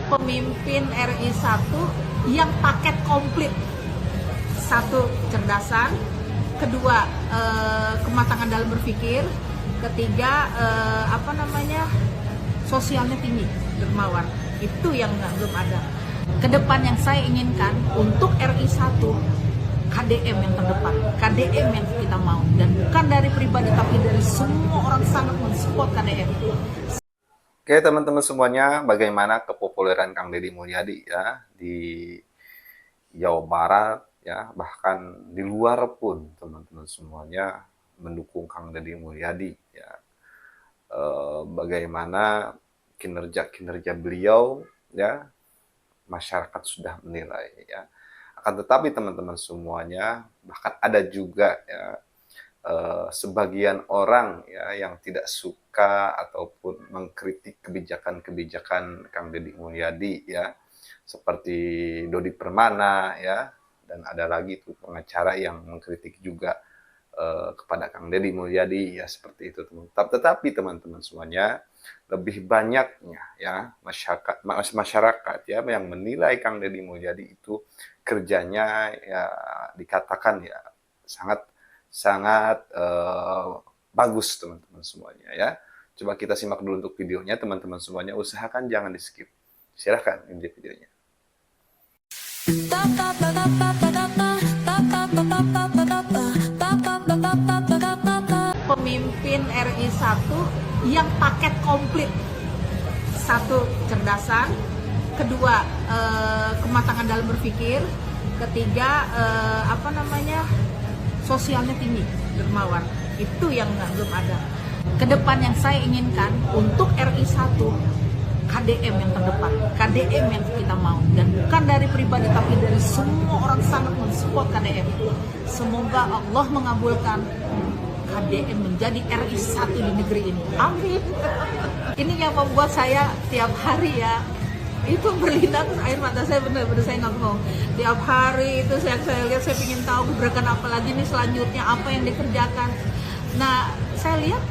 pemimpin RI 1 yang paket komplit. Satu, kecerdasan. Kedua, kematangan dalam berpikir. Ketiga, sosialnya tinggi, dermawan. Itu yang belum ada. Kedepan yang saya inginkan untuk RI 1, KDM yang terdepan, KDM yang kita mau, dan bukan dari pribadi tapi dari semua orang sangat mensupport KDM. Oke teman-teman semuanya, bagaimana kepopuleran Kang Deddy Mulyadi ya di Jawa Barat ya, bahkan di luar pun teman-teman semuanya mendukung Kang Deddy Mulyadi ya. Bagaimana kinerja beliau ya, masyarakat sudah menilai ya. Akan tetapi teman-teman semuanya, bahkan ada juga ya sebagian orang ya yang tidak suka ataupun mengkritik kebijakan-kebijakan Kang Deddy Mulyadi ya, seperti Dodi Permana ya, dan ada lagi tuh pengacara yang mengkritik juga kepada Kang Deddy Mulyadi ya, seperti itu teman. Tetapi teman-teman semuanya, lebih banyaknya ya masyarakat ya yang menilai Kang Deddy Mulyadi itu kerjanya ya dikatakan ya sangat bagus teman-teman semuanya ya. Coba kita simak dulu untuk videonya teman-teman semuanya, usahakan jangan di skip. Silahkan ini videonya. Pemimpin RI 1 yang paket komplit. Satu, kecerdasan. Kedua, kematangan dalam berpikir. Ketiga, sosialnya tinggi, dermawan. Itu yang belum ada. Kedepan yang saya inginkan untuk RI 1, KDM yang terdepan, KDM yang kita mau, dan bukan dari pribadi tapi dari semua orang sangat mensupport KDM. Semoga Allah mengabulkan KDM menjadi RI 1 di negeri ini. Amin. Ini yang membuat saya tiap hari ya itu berlinang air mata saya, benar-benar saya nggak bohong. Tiap hari itu saya lihat, saya ingin tahu gebrakan apa lagi nih selanjutnya, apa yang dikerjakan. Nah, saya lihat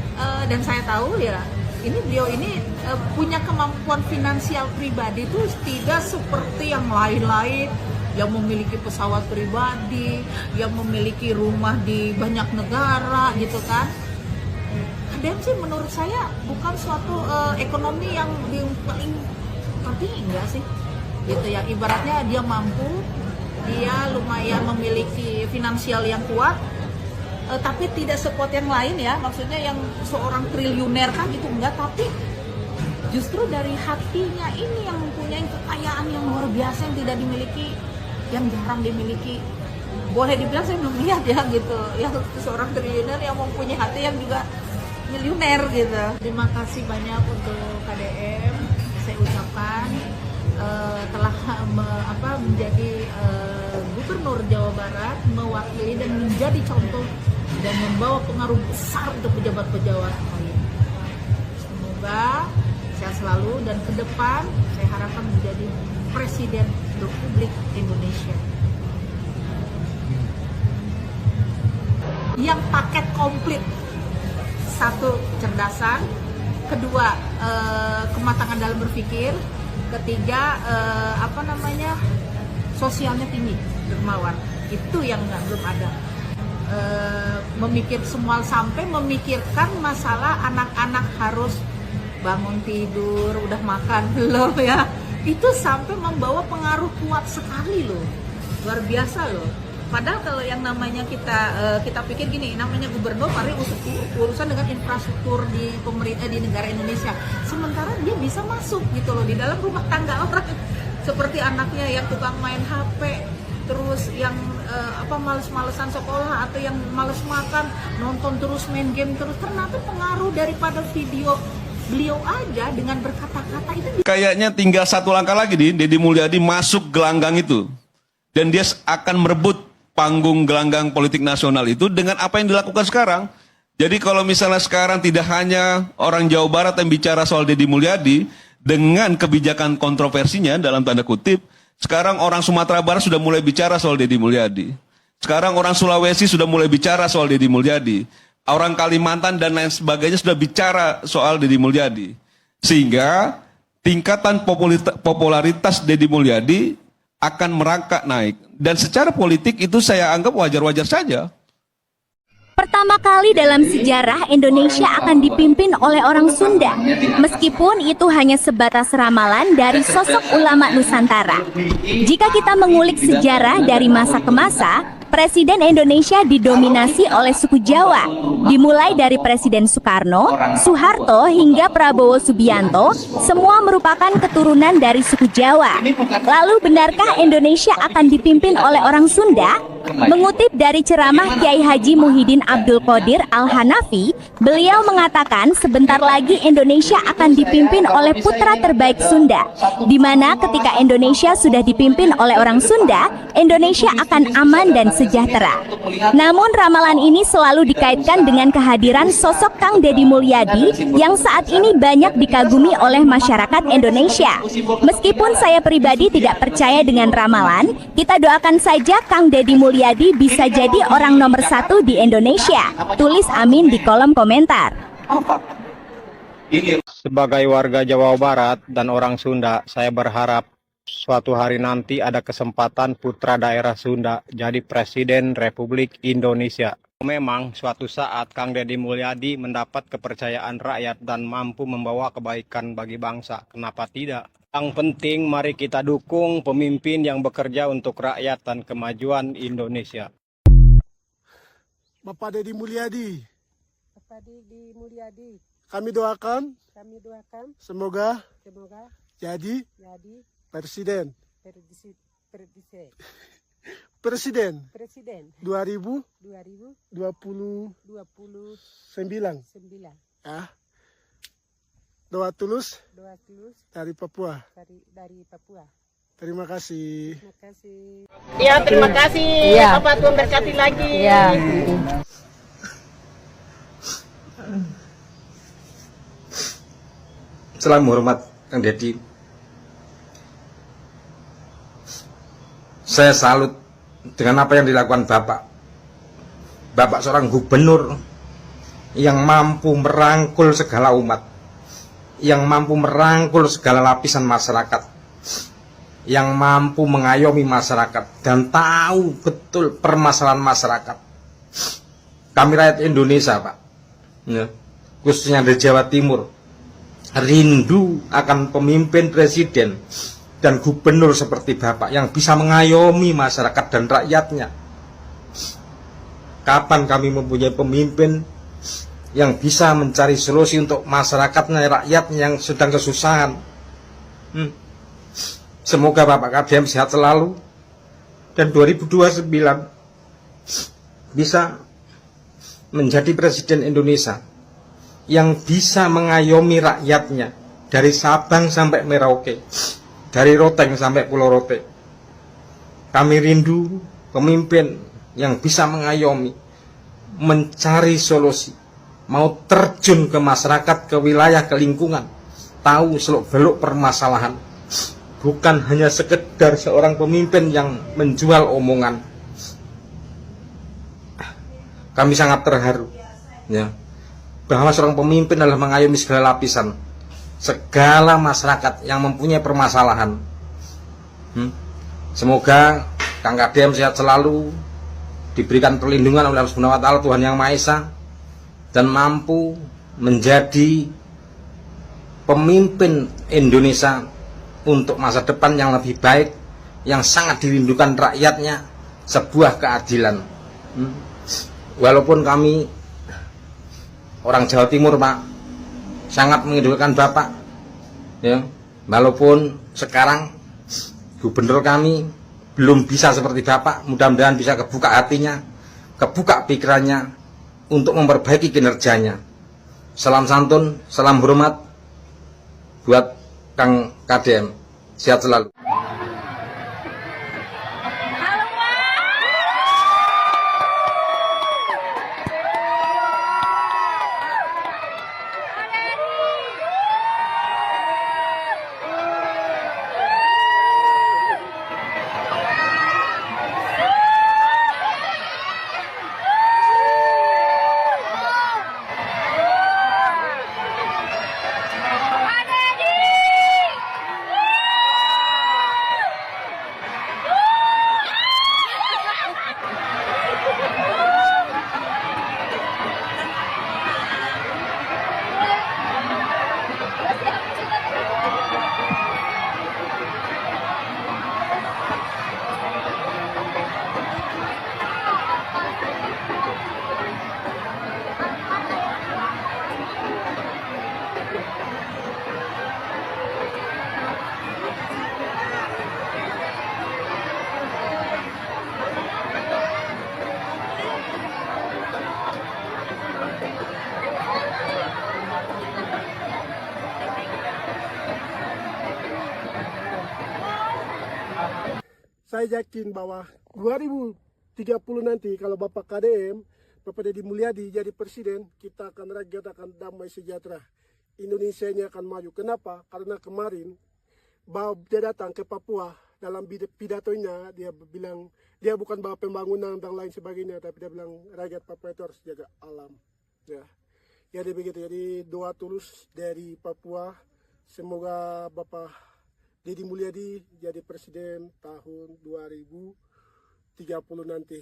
dan saya tahu ya, ini beliau ini punya kemampuan finansial pribadi itu tidak seperti yang lain-lain yang memiliki pesawat pribadi, yang memiliki rumah di banyak negara gitu kan. KDM sih menurut saya bukan suatu ekonomi yang paling penting, enggak sih gitu ya. Ibaratnya dia mampu, dia lumayan memiliki finansial yang kuat, tapi tidak sekuat yang lain ya, maksudnya yang seorang triliuner kan gitu enggak, tapi justru dari hatinya ini yang mempunyai kekayaan yang luar biasa yang tidak dimiliki, yang jarang dimiliki. Boleh dibilang saya belum lihat ya gitu, ya seorang triliuner yang mempunyai hati yang juga miliuner gitu. Terima kasih banyak untuk KDM, saya ucapkan telah menjadi gubernur Jawa Barat, mewakili dan menjadi contoh dan membawa pengaruh besar untuk pejabat-pejabat lain. Semoga sehat selalu dan ke depan saya harapkan menjadi Presiden Republik Indonesia yang paket komplit. Satu, kecerdasan. Kedua, kematangan dalam berpikir. Ketiga, sosialnya tinggi, dermawan. Itu yang belum ada. Sampai memikirkan masalah anak-anak harus bangun tidur, udah makan belum ya. Itu sampai membawa pengaruh kuat sekali loh. Luar biasa loh. Padahal kalau yang namanya kita pikir gini, namanya gubernur paling urusan dengan infrastruktur di pemerintah di negara Indonesia. Sementara dia bisa masuk gitu loh di dalam rumah tangga orang. Seperti anaknya yang tukang main HP, terus yang males-malesan sekolah atau yang males makan, nonton terus, main game terus. Ternyata pengaruh daripada video beliau aja dengan berkata-kata itu. Kayaknya tinggal satu langkah lagi nih, Deddy Mulyadi masuk gelanggang itu. Dan dia akan merebut panggung gelanggang politik nasional itu dengan apa yang dilakukan sekarang. Jadi kalau misalnya sekarang tidak hanya orang Jawa Barat yang bicara soal Deddy Mulyadi dengan kebijakan kontroversinya dalam tanda kutip, sekarang orang Sumatera Barat sudah mulai bicara soal Deddy Mulyadi. Sekarang orang Sulawesi sudah mulai bicara soal Deddy Mulyadi. Orang Kalimantan dan lain sebagainya sudah bicara soal Deddy Mulyadi. Sehingga tingkatan popularitas Deddy Mulyadi akan merangkak naik. Dan secara politik itu saya anggap wajar-wajar saja. Pertama kali dalam sejarah Indonesia akan dipimpin oleh orang Sunda, meskipun itu hanya sebatas ramalan dari sosok ulama Nusantara. Jika kita mengulik sejarah dari masa ke masa, Presiden Indonesia didominasi oleh suku Jawa, dimulai dari Presiden Soekarno, Soeharto hingga Prabowo Subianto, semua merupakan keturunan dari suku Jawa. Lalu benarkah Indonesia akan dipimpin oleh orang Sunda? Mengutip dari ceramah Kiai Haji Muhyiddin Abdul Qadir Al-Hanafi, beliau mengatakan sebentar lagi Indonesia akan dipimpin oleh putra terbaik Sunda, di mana ketika Indonesia sudah dipimpin oleh orang Sunda, Indonesia akan aman dan sejahtera. Namun ramalan ini selalu dikaitkan dengan kehadiran sosok Kang Deddy Mulyadi yang saat ini banyak dikagumi oleh masyarakat Indonesia. Meskipun saya pribadi tidak percaya dengan ramalan, kita doakan saja Kang Deddy Mulyadi bisa jadi orang nomor 1 di Indonesia. Tulis amin di kolom komentar. Sebagai warga Jawa Barat dan orang Sunda, saya berharap suatu hari nanti ada kesempatan putra daerah Sunda jadi Presiden Republik Indonesia. Memang suatu saat Kang Deddy Mulyadi mendapat kepercayaan rakyat dan mampu membawa kebaikan bagi bangsa. Kenapa tidak? Yang penting mari kita dukung pemimpin yang bekerja untuk rakyat dan kemajuan Indonesia. Bapak Deddy Mulyadi, kami doakan semoga jadi presiden 2029 ya. Doa tulus dari Papua. Terima kasih. Ya, terima kasih. Ya. Bapak Tuhan berkati lagi. Ya. Salam hormat Kang Deddy. Saya salut dengan apa yang dilakukan Bapak. Bapak seorang gubernur yang mampu merangkul segala umat, yang mampu merangkul segala lapisan masyarakat, yang mampu mengayomi masyarakat dan tahu betul permasalahan masyarakat. Kami rakyat Indonesia, Pak, ya, khususnya di Jawa Timur, rindu akan pemimpin presiden dan gubernur seperti Bapak yang bisa mengayomi masyarakat dan rakyatnya. Kapan kami mempunyai pemimpin yang bisa mencari solusi untuk masyarakatnya, rakyatnya yang sedang kesusahan. Semoga Bapak KDM sehat selalu dan 2029 bisa menjadi Presiden Indonesia yang bisa mengayomi rakyatnya dari Sabang sampai Merauke, dari Roteng sampai Pulau Rote. Kami rindu pemimpin yang bisa mengayomi, mencari solusi, mau terjun ke masyarakat, ke wilayah, ke lingkungan, tahu seluk-beluk permasalahan, bukan hanya sekedar seorang pemimpin yang menjual omongan. Kami sangat terharu, ya, bahwa seorang pemimpin adalah mengayomi segala lapisan, segala masyarakat yang mempunyai permasalahan. Semoga Kang KDM sehat selalu, diberikan perlindungan oleh Allah Subhanahu wa Ta'ala, Tuhan Yang Maha Esa, dan mampu menjadi pemimpin Indonesia untuk masa depan yang lebih baik, yang sangat dirindukan rakyatnya, sebuah keadilan. Walaupun kami orang Jawa Timur, Pak, sangat mengidolakan Bapak, ya, walaupun sekarang gubernur kami belum bisa seperti Bapak, mudah-mudahan bisa kebuka hatinya, kebuka pikirannya untuk memperbaiki kinerjanya. Salam santun, salam hormat buat Kang KDM. Sehat selalu. saya yakin bahwa 2030 nanti kalau Bapak KDM, Bapak Deddy Mulyadi jadi presiden, kita akan rakyat akan damai sejahtera. Indonesia ini akan maju. Kenapa? Karena kemarin bahwa dia datang ke Papua, dalam pidatonya dia bilang dia bukan bahwa pembangunan dan lain sebagainya, tapi dia bilang rakyat Papua itu harus jaga alam. Ya, jadi begitu. Jadi doa tulus dari Papua, semoga Bapak Deddy Mulyadi jadi presiden tahun 2030 nanti.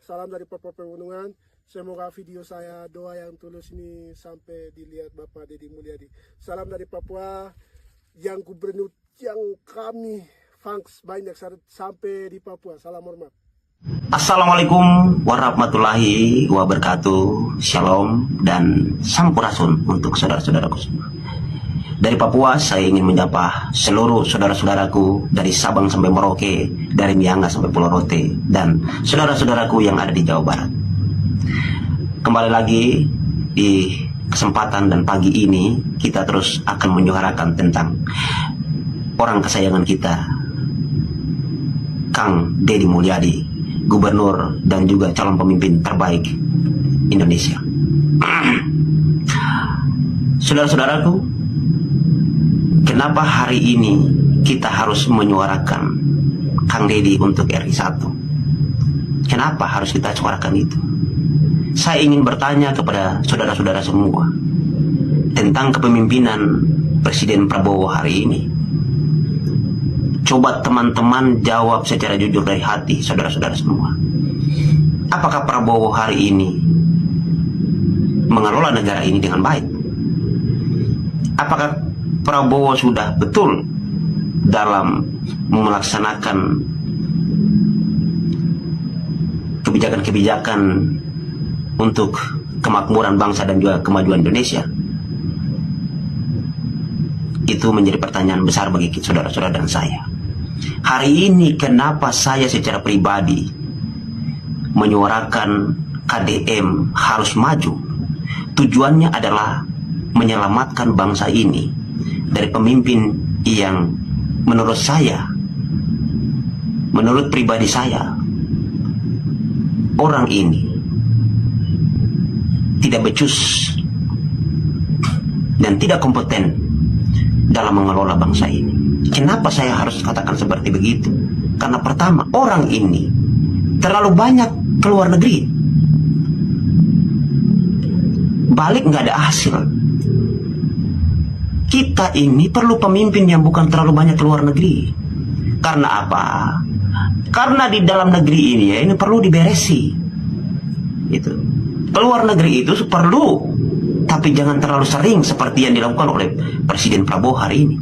Salam dari Papua Pegunungan. Semoga video saya doa yang tulus ini sampai dilihat Bapak Deddy Mulyadi. Salam dari Papua, yang gubernur yang kami fans banyak sampai di Papua. Salam hormat. Assalamualaikum warahmatullahi wabarakatuh. Shalom dan sampurasun untuk saudara-saudaraku semua. Dari Papua saya ingin menyapa seluruh saudara-saudaraku dari Sabang sampai Merauke, dari Miangas sampai Pulau Rote, dan saudara-saudaraku yang ada di Jawa Barat. Kembali lagi di kesempatan dan pagi ini kita terus akan menyuarakan tentang orang kesayangan kita, Kang Deddy Mulyadi, gubernur dan juga calon pemimpin terbaik Indonesia. Saudara-saudaraku, kenapa hari ini kita harus menyuarakan Kang Deddy untuk RI 1? Kenapa harus kita suarakan itu? Saya ingin bertanya kepada saudara-saudara semua tentang kepemimpinan Presiden Prabowo hari ini. Coba teman-teman jawab secara jujur dari hati, saudara-saudara semua. Apakah Prabowo hari ini mengelola negara ini dengan baik? Apakah Prabowo sudah betul dalam melaksanakan kebijakan-kebijakan untuk kemakmuran bangsa dan juga kemajuan Indonesia? Itu menjadi pertanyaan besar bagi saudara-saudara dan saya. Hari ini kenapa saya secara pribadi menyuarakan KDM harus maju? Tujuannya adalah menyelamatkan bangsa ini dari pemimpin yang menurut saya, menurut pribadi saya, orang ini tidak becus dan tidak kompeten dalam mengelola bangsa ini. Kenapa saya harus katakan seperti begitu? Karena pertama, orang ini terlalu banyak keluar negeri, balik nggak ada hasil. Kita ini perlu pemimpin yang bukan terlalu banyak keluar negeri. Karena apa? Karena di dalam negeri ini ya, ini perlu diberesi. Itu. Keluar negeri itu perlu, tapi jangan terlalu sering seperti yang dilakukan oleh Presiden Prabowo hari ini.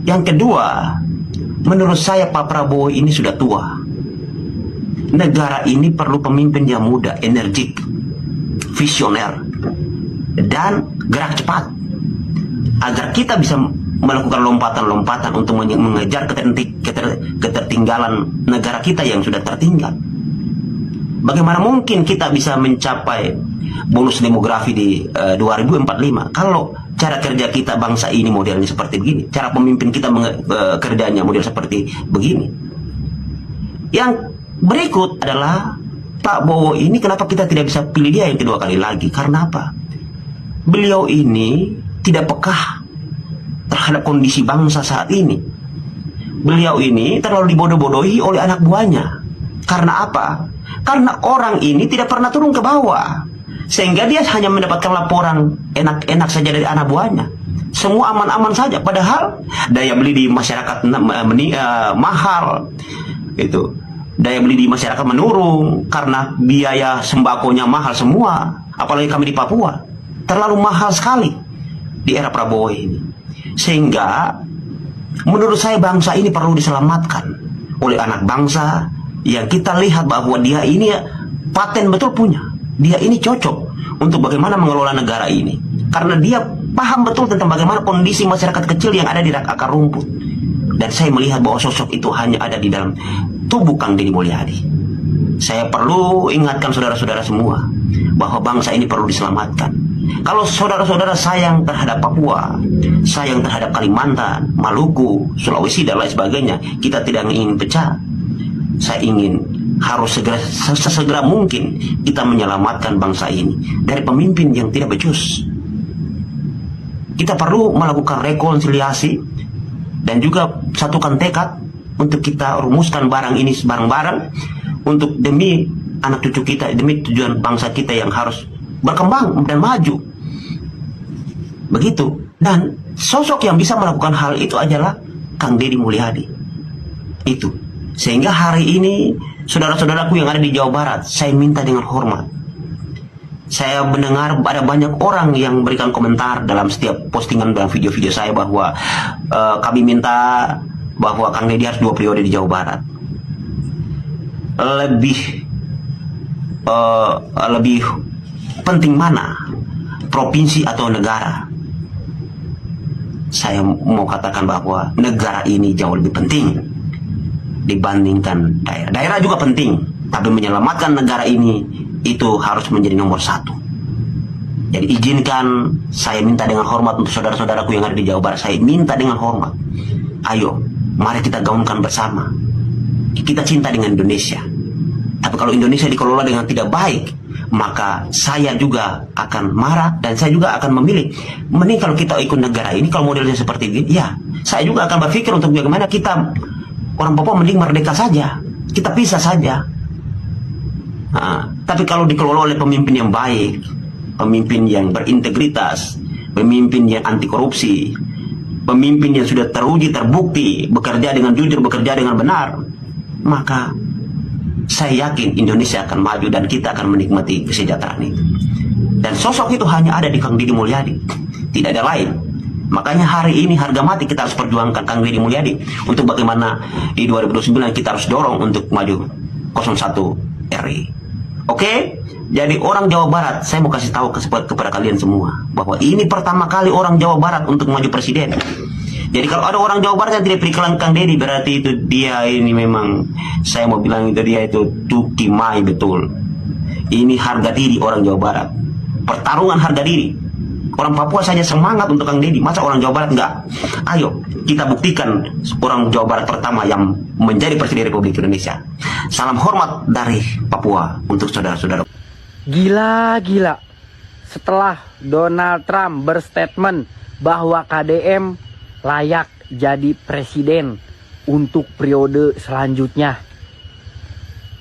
Yang kedua, menurut saya Pak Prabowo ini sudah tua. Negara ini perlu pemimpin yang muda, energik, visioner, dan gerak cepat, agar kita bisa melakukan lompatan-lompatan untuk mengejar ketertinggalan negara kita yang sudah tertinggal. Bagaimana mungkin kita bisa mencapai bonus demografi di 2045 kalau cara kerja kita bangsa ini modelnya seperti begini, cara pemimpin kita kerjanya model seperti begini. Yang berikut adalah Pak Bowo ini, kenapa kita tidak bisa pilih dia yang kedua kali lagi? Karena apa? Beliau ini tidak peka terhadap kondisi bangsa saat ini. Beliau ini terlalu dibodoh-bodohi oleh anak buahnya. Karena apa? Karena orang ini tidak pernah turun ke bawah, sehingga dia hanya mendapatkan laporan enak-enak saja dari anak buahnya. Semua aman-aman saja, padahal daya beli di masyarakat mahal. Itu daya beli di masyarakat menurun karena biaya sembakonya mahal semua. Apalagi kami di Papua, terlalu mahal sekali di era Prabowo ini. Sehingga menurut saya bangsa ini perlu diselamatkan oleh anak bangsa yang kita lihat bahwa dia ini paten betul punya. Dia ini cocok untuk bagaimana mengelola negara ini. Karena dia paham betul tentang bagaimana kondisi masyarakat kecil yang ada di akar rumput. Dan saya melihat bahwa sosok itu hanya ada di dalam tubuh Kang Deddy Mulyadi. Saya perlu ingatkan saudara-saudara semua bahwa bangsa ini perlu diselamatkan. Kalau saudara-saudara sayang terhadap Papua, sayang terhadap Kalimantan, Maluku, Sulawesi dan lain sebagainya, kita tidak ingin pecah. Saya ingin harus sesegera mungkin kita menyelamatkan bangsa ini dari pemimpin yang tidak becus. Kita perlu melakukan rekonsiliasi dan juga satukan tekad untuk kita rumuskan barang ini bareng-bareng untuk demi anak cucu kita, demi tujuan bangsa kita yang harus berkembang dan maju. Begitu. Dan sosok yang bisa melakukan hal itu adalah Kang Deddy Mulyadi. Itu. Sehingga hari ini saudara-saudaraku yang ada di Jawa Barat, saya minta dengan hormat. Saya mendengar ada banyak orang yang memberikan komentar dalam setiap postingan dan video-video saya bahwa kami minta bahwa Kang Deddy harus 2 periode di Jawa Barat. Lebih penting mana, provinsi atau negara? Saya mau katakan bahwa negara ini jauh lebih penting dibandingkan daerah. Daerah juga penting, tapi menyelamatkan negara ini itu harus menjadi nomor 1. Jadi izinkan saya minta dengan hormat untuk saudara-saudaraku yang ada di Jawa Barat. Saya minta dengan hormat, ayo mari kita gaungkan bersama. Kita cinta dengan Indonesia. Tapi kalau Indonesia dikelola dengan tidak baik, maka saya juga akan marah dan saya juga akan memilih. Mending kalau kita ikut negara ini, kalau modelnya seperti ini, ya saya juga akan berpikir untuk bagaimana kita orang Papua mending merdeka saja, kita pisah saja. Tapi kalau dikelola oleh pemimpin yang baik, pemimpin yang berintegritas, pemimpin yang anti korupsi, pemimpin yang sudah teruji, terbukti, bekerja dengan jujur, bekerja dengan benar, maka saya yakin Indonesia akan maju dan kita akan menikmati kesejahteraan itu. Dan sosok itu hanya ada di Kang Deddy Mulyadi, tidak ada lain. Makanya hari ini harga mati kita harus perjuangkan Kang Deddy Mulyadi untuk bagaimana di 2029 kita harus dorong untuk maju 01 RI. Oke? Jadi orang Jawa Barat, saya mau kasih tahu kepada kalian semua bahwa ini pertama kali orang Jawa Barat untuk maju presiden. Jadi kalau ada orang Jawa Barat yang tidak pilih Kang Deddy, berarti itu dia ini memang, saya mau bilang itu dia itu tuki mai betul. Ini harga diri orang Jawa Barat. Pertarungan harga diri. Orang Papua saja semangat untuk Kang Deddy, masa orang Jawa Barat enggak? Ayo, kita buktikan orang Jawa Barat pertama yang menjadi Presiden Republik Indonesia. Salam hormat dari Papua untuk saudara-saudara. Gila. Setelah Donald Trump berstatement bahwa KDM layak jadi presiden untuk periode selanjutnya.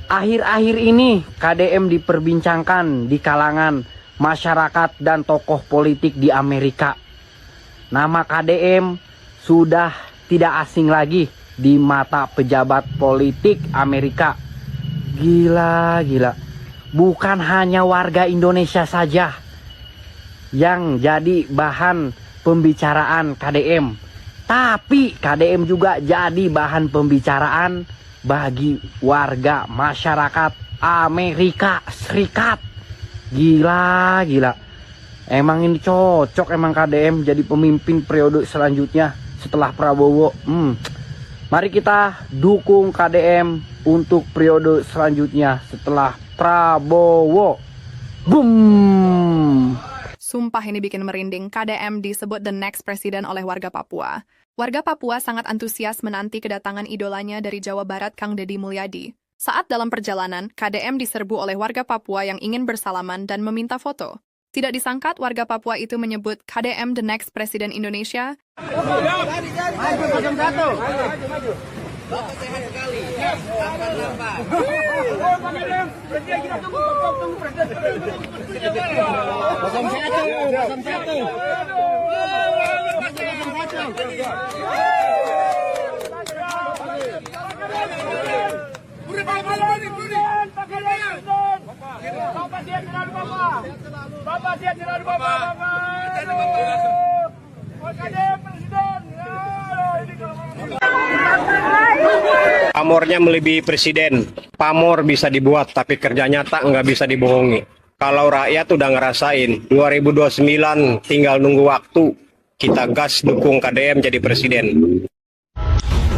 Akhir-akhir ini KDM diperbincangkan di kalangan masyarakat dan tokoh politik di Amerika. Nama KDM sudah tidak asing lagi di mata pejabat politik Amerika. Gila. Bukan hanya warga Indonesia saja yang jadi bahan pembicaraan KDM, tapi KDM juga jadi bahan pembicaraan bagi warga masyarakat Amerika Serikat. Gila. Emang ini cocok emang KDM jadi pemimpin periode selanjutnya setelah Prabowo. Mari kita dukung KDM untuk periode selanjutnya setelah Prabowo. Boom. Sumpah ini bikin merinding. KDM disebut the next president oleh warga Papua. Warga Papua sangat antusias menanti kedatangan idolanya dari Jawa Barat, Kang Deddy Mulyadi. Saat dalam perjalanan, KDM diserbu oleh warga Papua yang ingin bersalaman dan meminta foto. Tidak disangka warga Papua itu menyebut KDM the next Presiden Indonesia. Pamornya melebihi presiden. Pamor bisa dibuat, tapi kerja nyata nggak bisa dibohongi. Kalau rakyat udah ngerasain, 2029 tinggal nunggu waktu. Kita gas dukung KDM jadi presiden.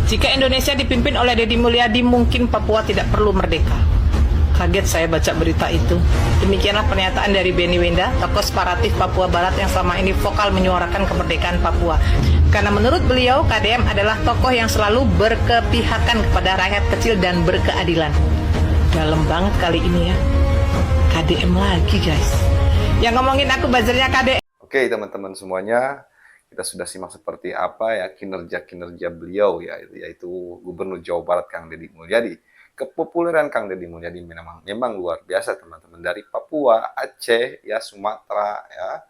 Jika Indonesia dipimpin oleh Deddy Mulyadi, mungkin Papua tidak perlu merdeka. Kaget saya baca berita itu. Demikianlah pernyataan dari Benny Wenda, tokoh separatif Papua Barat yang selama ini vokal menyuarakan kemerdekaan Papua. Karena menurut beliau, KDM adalah tokoh yang selalu berkepihakan kepada rakyat kecil dan berkeadilan. Dalam banget kali ini ya. KDM lagi guys. Yang ngomongin aku buzzernya KDM. Oke teman-teman semuanya, kita sudah simak seperti apa ya kinerja-kinerja beliau ya, yaitu Gubernur Jawa Barat Kang Deddy Mulyadi. Kepopuleran Kang Deddy Mulyadi memang luar biasa teman-teman, dari Papua, Aceh, ya Sumatera, ya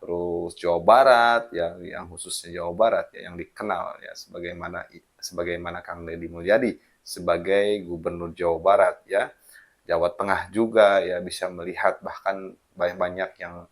terus Jawa Barat, ya yang khususnya Jawa Barat ya yang dikenal ya sebagaimana Kang Deddy Mulyadi sebagai Gubernur Jawa Barat ya. Jawa Tengah juga ya bisa melihat bahkan banyak yang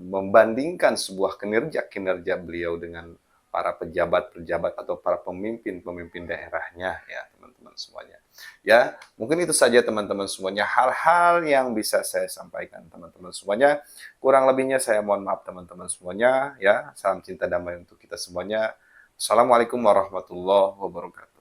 membandingkan sebuah kinerja beliau dengan para pejabat-pejabat atau para pemimpin daerahnya ya teman-teman semuanya. Ya, mungkin itu saja teman-teman semuanya hal-hal yang bisa saya sampaikan teman-teman semuanya. Kurang lebihnya saya mohon maaf teman-teman semuanya ya. Salam cinta damai untuk kita semuanya. Assalamualaikum warahmatullahi wabarakatuh.